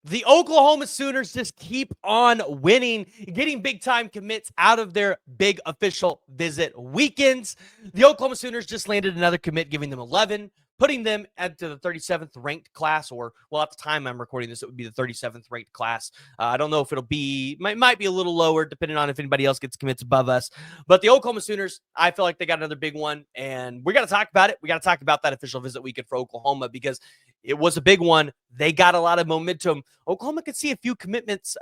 The Oklahoma Sooners just keep on winning, getting big-time commits out of their big official visit weekends. The Oklahoma Sooners just landed another commit, giving them 11, putting them at the 37th ranked class, or, well, at the time I'm recording this, it would be the 37th ranked class. I don't know if it'll be, might be a little lower, depending on if anybody else gets commits above us. But the Oklahoma Sooners, I feel like they got another big one, and we got to talk about it. We got to talk about that official visit weekend for Oklahoma, because it was a big one. They got a lot of momentum. Oklahoma could see a few commitments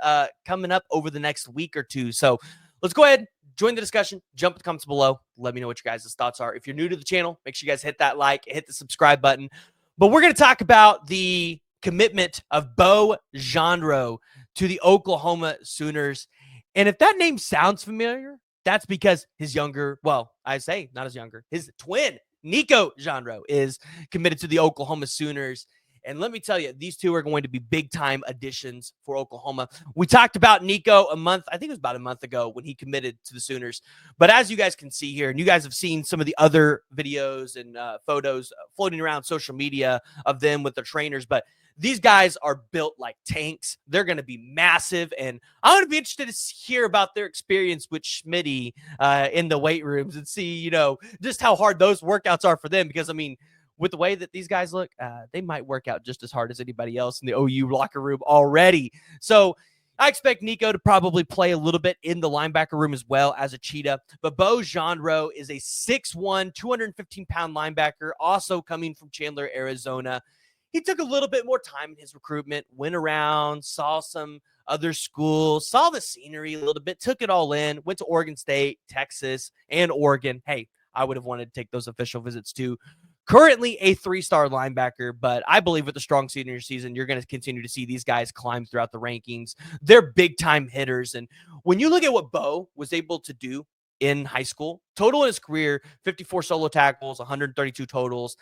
coming up over the next week or two. So let's go ahead, join the discussion, jump in the comments below. Let me know what your guys' thoughts are. If you're new to the channel, make sure you guys hit that like, hit the subscribe button. But we're going to talk about the commitment of Beau Jandreau to the Oklahoma Sooners. And if that name sounds familiar, that's because his younger, well, I say not his younger, his twin, Nico Jandreau, is committed to the Oklahoma Sooners. And let me tell you, these two are going to be big-time additions for Oklahoma. We talked about Nico I think it was about a month ago when he committed to the Sooners. But as you guys can see here, and you guys have seen some of the other videos and photos floating around social media of them with their trainers, but these guys are built like tanks. They're going to be massive, and I'm going to be interested to hear about their experience with Schmitty in the weight rooms and see, just how hard those workouts are for them. Because, I mean, with the way that these guys look, they might work out just as hard as anybody else in the OU locker room already. So I expect Nico to probably play a little bit in the linebacker room as well as a cheetah. But Beau Jandreau is a 6'1", 215-pound linebacker, also coming from Chandler, Arizona. He took a little bit more time in his recruitment, went around, saw some other schools, saw the scenery a little bit, took it all in, went to Oregon State, Texas, and Oregon. Hey, I would have wanted to take those official visits too. Currently a 3-star linebacker, but I believe with the strong senior season, you're going to continue to see these guys climb throughout the rankings. They're big-time hitters. And when you look at what Beau was able to do in high school, total in his career, 54 solo tackles, 132 totals,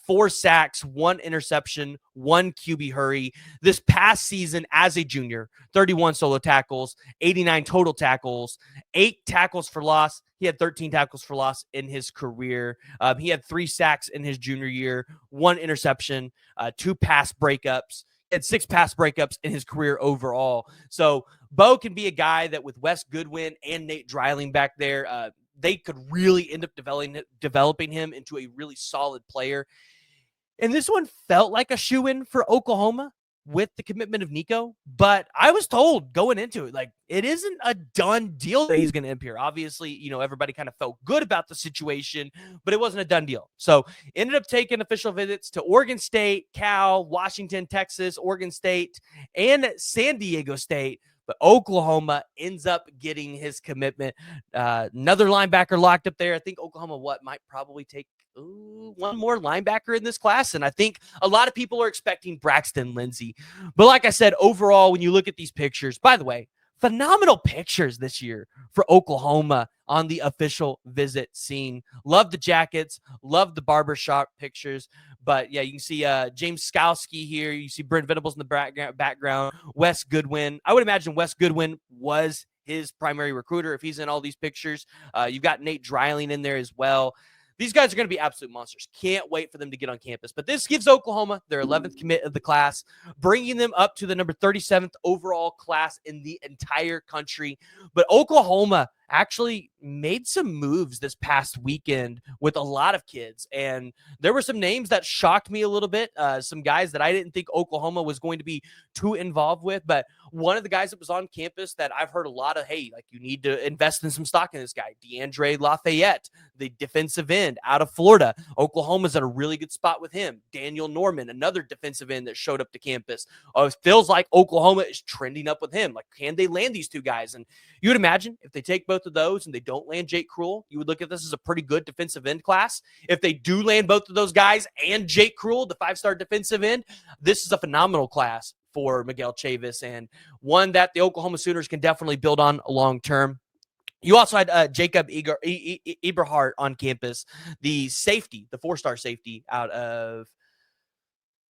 4 sacks, 1 interception, 1 QB hurry. This past season as a junior, 31 solo tackles, 89 total tackles, 8 tackles for loss. He had 13 tackles for loss in his career. He had 3 sacks in his junior year, 1 interception, 2 pass breakups. He had 6 pass breakups in his career overall. So Beau can be a guy that with Wes Goodwin and Nate Dreiling back there, they could really end up developing him into a really solid player. And this one felt like a shoe-in for Oklahoma with the commitment of Nico, but I was told going into it, like, it isn't a done deal that he's going to end here. Obviously, everybody kind of felt good about the situation, but it wasn't a done deal. So ended up taking official visits to Oregon State, Cal, Washington, Texas, Oregon State, and San Diego State. But Oklahoma ends up getting his commitment. Another linebacker locked up there. I think Oklahoma might probably take one more linebacker in this class. And I think a lot of people are expecting Braxton Lindsey. But like I said, overall, when you look at these pictures, by the way, phenomenal pictures this year for Oklahoma on the official visit scene. Love the jackets, love the barbershop pictures. But yeah, you can see James Skalski here. You see Brent Venables in the background. Wes Goodwin. I would imagine Wes Goodwin was his primary recruiter if he's in all these pictures. You've got Nate Dreiling in there as well. These guys are going to be absolute monsters. Can't wait for them to get on campus. But this gives Oklahoma their 11th commit of the class, bringing them up to the number 37th overall class in the entire country. But Oklahoma actually made some moves this past weekend with a lot of kids. And there were some names that shocked me a little bit. Some guys that I didn't think Oklahoma was going to be too involved with. But one of the guys that was on campus that I've heard a lot of, hey, like, you need to invest in some stock in this guy, DeAndre Lafayette, the defensive end out of Florida. Oklahoma's at a really good spot with him. Daniel Norman, another defensive end that showed up to campus. It feels like Oklahoma is trending up with him. Like, can they land these two guys? And you would imagine if they take both of those and they don't land Jake Cruel, you would look at this as a pretty good defensive end class. If they do land both of those guys and Jake Cruel, the 5-star defensive end, this is a phenomenal class for Miguel Chavis, and one that the Oklahoma Sooners can definitely build on long term. You also had Jacob Eberhardt on campus, the safety, the 4-star safety out of,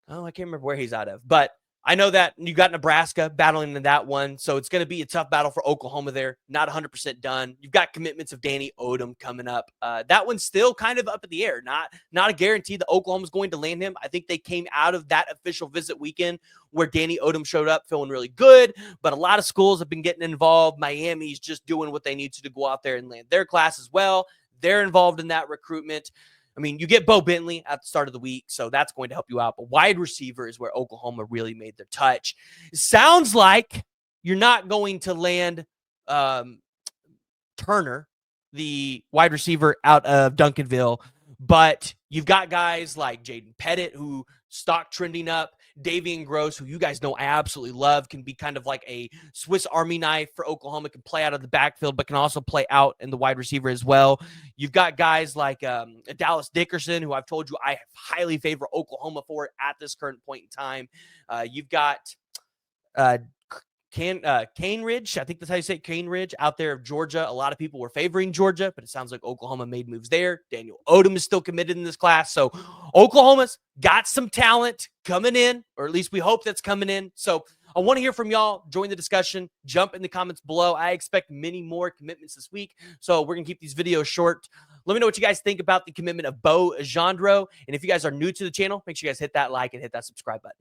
I can't remember where he's out of, but I know that you got Nebraska battling in that one, so it's going to be a tough battle for Oklahoma there. Not 100% done. You've got commitments of Danny Odom coming up. That one's still kind of up in the air. Not a guarantee that Oklahoma's going to land him. I think they came out of that official visit weekend where Danny Odom showed up feeling really good, but a lot of schools have been getting involved. Miami's just doing what they need to go out there and land their class as well. They're involved in that recruitment. I mean, you get Bo Bentley at the start of the week, so that's going to help you out. But wide receiver is where Oklahoma really made their touch. It sounds like you're not going to land Turner, the wide receiver out of Duncanville, but you've got guys like Jaden Pettit, who stock trending up. Davian Gross, who you guys know I absolutely love, can be kind of like a Swiss Army knife for Oklahoma, can play out of the backfield, but can also play out in the wide receiver as well. You've got guys like Dallas Dickerson, who I've told you I highly favor Oklahoma for at this current point in time. You've got Cane Ridge, I think that's how you say it, Cane Ridge, out there of Georgia. A lot of people were favoring Georgia, but it sounds like Oklahoma made moves there. Daniel Odom is still committed in this class. So Oklahoma's got some talent coming in, or at least we hope that's coming in. So I want to hear from y'all. Join the discussion. Jump in the comments below. I expect many more commitments this week, so we're going to keep these videos short. Let me know what you guys think about the commitment of Beau Jandreau. And if you guys are new to the channel, make sure you guys hit that like and hit that subscribe button.